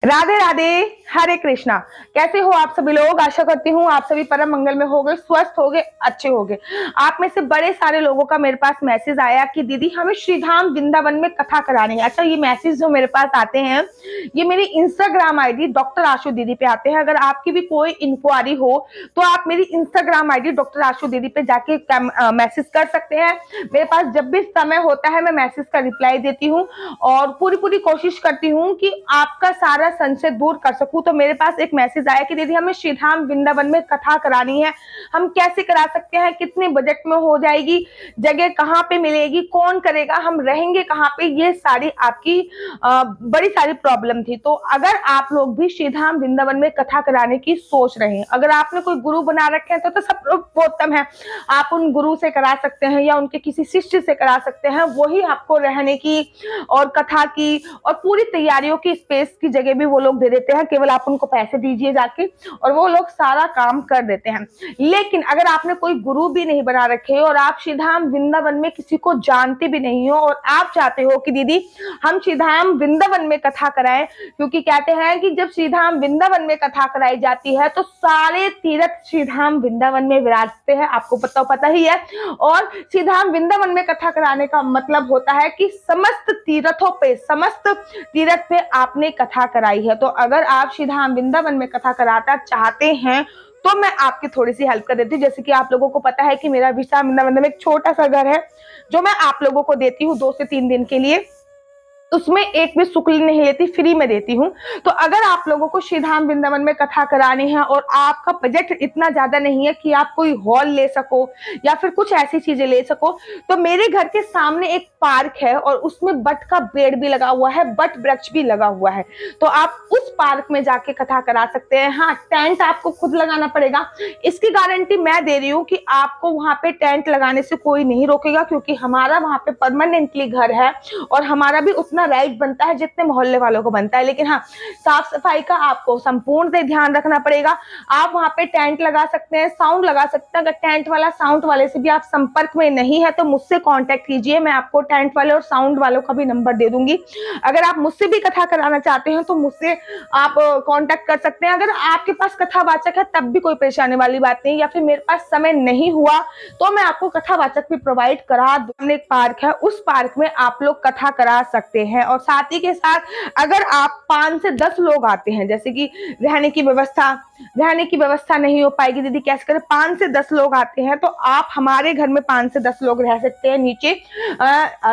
राधे राधे। हरे कृष्णा। कैसे हो आप सभी लोग? आशा करती हूँ आप सभी परम मंगल में होगे, स्वस्थ होगे, अच्छे होगे। आप में से बड़े सारे लोगों का मेरे पास मैसेज आया कि दीदी हमें श्रीधाम वृंदावन में कथा करानी है। अच्छा, ये मैसेज जो मेरे पास आते हैं ये मेरी इंस्टाग्राम आईडी डॉक्टर आशु दीदी पे आते हैं। अगर आपकी भी कोई इंक्वायरी हो तो आप मेरी इंस्टाग्राम आईडी डॉक्टर आशु दीदी पे जाके मैसेज कर सकते हैं। मेरे पास जब भी समय होता है मैं मैसेज का रिप्लाई देती हूँ और पूरी पूरी कोशिश करती हूँ कि आपका सारा संशय दूर कर सकूं। तो मेरे पास एक मैसेज आया कि दीदी हमें श्रीधाम वृंदावन में कथा करानी है, हम कैसे करा सकते हैं, कितने बजट में हो जाएगी, जगह कहाँ पे मिलेगी, कौन करेगा, हम रहेंगे कहाँ पे, ये सारी आपकी बड़ी सारी प्रॉब्लम थी। तो अगर आप लोग भी श्रीधाम वृंदावन में कथा कराने की सोच रहे हैं, अगर आपने कोई गुरु बना रखे हैं तो सब उत्तम है, आप उन गुरु से करा सकते हैं या उनके किसी शिष्य से करा सकते हैं। वही आपको रहने की और कथा की और पूरी तैयारियों की स्पेस की जगह भी वो लोग दे देते हैं। केवल आप उनको पैसे दीजिए जाके और वो लोग सारा काम कर देते हैं। लेकिन अगर आपने कोई गुरु भी नहीं बना रखे और आप श्रीधाम वृंदावन में किसी को जानते भी नहीं हो और आप चाहते हो कि दीदी हम श्रीधाम वृंदावन में कथा कराएं, क्योंकि कहते हैं कि जब श्रीधाम वृंदावन में कथा कराई जाती है तो सारे तीर्थ श्रीधाम वृंदावन में विराजते हैं, आपको पता ही है। और श्रीधाम वृंदावन में कथा कराने का मतलब होता है कि समस्त तीर्थों पे, समस्त तीर्थ पे आपने कथा कराई है। तो अगर आप श्रीधाम वृंदावन में कथा कराना चाहते हैं तो मैं आपकी थोड़ी सी हेल्प कर देती हूँ। जैसे कि आप लोगों को पता है कि मेरा श्रीधाम वृंदावन में एक छोटा सा घर है जो मैं आप लोगों को देती हूँ 2 से 3 दिन के लिए, उसमें एक भी शुल्क नहीं लेती, फ्री में देती हूँ। तो अगर आप लोगों को श्रीधाम वृंदावन में कथा करानी है और आपका बजट इतना ज्यादा नहीं है कि आप कोई हॉल ले सको या फिर कुछ ऐसी चीजें ले सको, तो मेरे घर के सामने एक पार्क है और उसमें बट का पेड़ भी लगा हुआ है, बट वृक्ष भी लगा हुआ है, तो आप उस पार्क में जाके कथा करा सकते हैं। हाँ, टेंट आपको खुद लगाना पड़ेगा, इसकी गारंटी मैं दे रही हूँ कि आपको वहां पे टेंट लगाने से कोई नहीं रोकेगा, क्योंकि हमारा वहां पे परमानेंटली घर है और हमारा भी उतना राइट बनता है जितने मोहल्ले वालों को बनता है। लेकिन हाँ, साफ सफाई का आपको संपूर्ण ध्यान रखना पड़ेगा। आप वहां पे टेंट लगा सकते हैं, साउंड लगा सकते हैं। अगर टेंट वाला साउंड वाले से भी आप संपर्क में नहीं है तो मुझसे कांटेक्ट कीजिए, मैं आपको टेंट वाले और साउंड वालों का भी नंबर दे दूंगी। अगर आप मुझसे भी कथा कराना चाहते हैं तो मुझसे आप कांटेक्ट कर सकते हैं। अगर आपके पास कथावाचक है तब भी कोई परेशानी वाली बात नहीं, या फिर मेरे पास समय नहीं हुआ तो मैं आपको कथावाचक भी प्रोवाइड करा दूंगी। एक पार्क है, उस पार्क में आप लोग कथा करा सकते हैं। और साथ ही के साथ अगर आप 5 से 10 लोग आते हैं, जैसे कि रहने की व्यवस्था नहीं हो पाएगी दीदी कैसे करें, 5 से 10 लोग आते हैं तो आप हमारे घर में 5 से 10 लोग रह सकते हैं नीचे।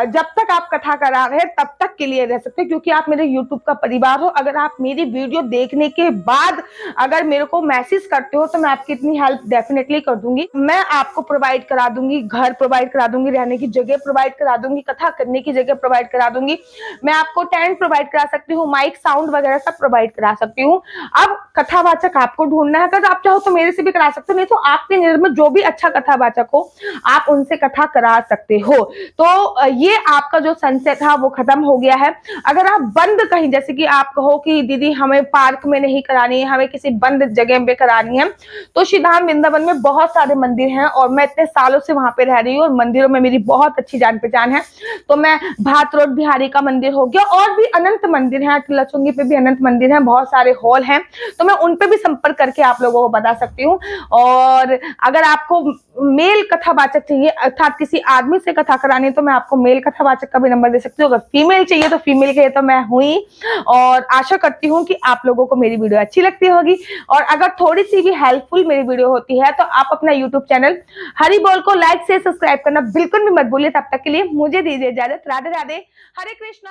जब तक आप कथा करा रहे हैं तब तक के लिए रह सकते हैं, क्योंकि आप मेरे यूट्यूब का परिवार हो। अगर आप मेरी वीडियो देखने के बाद अगर मेरे को मैसेज करते हो तो मैं आपकी इतनी हेल्प डेफिनेटली कर दूंगी। मैं आपको प्रोवाइड करा दूंगी, घर प्रोवाइड करा दूंगी, रहने की जगह प्रोवाइड करा दूंगी, कथा करने की जगह प्रोवाइड करा दूंगी, मैं आपको टेंट प्रोवाइड करा सकती हूँ, माइक साउंड वगैरह सब प्रोवाइड करा सकती हूँ। अब कथावाचक आपको ढूंढना है, अगर आप चाहो तो मेरे से भी करा सकते हो, नहीं तो आपके नजर में जो भी अच्छा कथावाचक हो आप उनसे कथा करा सकते हो। तो ये आपका जो संशय था वो खत्म हो गया है। अगर आप बंद कहीं, जैसे कि आप कहो कि दीदी हमें पार्क में नहीं करानी है, हमें किसी बंद जगह पे करानी है, तो श्रीधाम वृंदावन में बहुत सारे मंदिर हैं और मैं इतने सालों से वहां पे रह रही हूँ और मंदिरों में मेरी बहुत अच्छी जान पहचान है। तो मैं भात रोड बिहारी का मंदिर हो गया और भी अनंत मंदिर हैं, लचुंगी पे भी अनंत मंदिर हैं, बहुत सारे हॉल हैं, तो मैं उन पे भी संपर्क करके आप लोगों को बता सकती हूँ। और अगर आपको मेल कथावाचक चाहिए, अर्थात किसी आदमी से कथा करानी, तो मैं आपको मेल कथावाचक का भी नंबर दे सकती हूँ। अगर फीमेल चाहिए तो फीमेल के लिए तो मैं हुई। और आशा करती हूँ कि आप लोगों को मेरी वीडियो अच्छी लगती होगी और अगर थोड़ी सी भी हेल्पफुल मेरी वीडियो होती है तो आप अपना यूट्यूब चैनल हरि बोल को लाइक से सब्सक्राइब करना बिल्कुल भी मत भूलिए। तब तक के लिए मुझे दीजिए इजाजत। राधे राधे। हरे कृष्णा।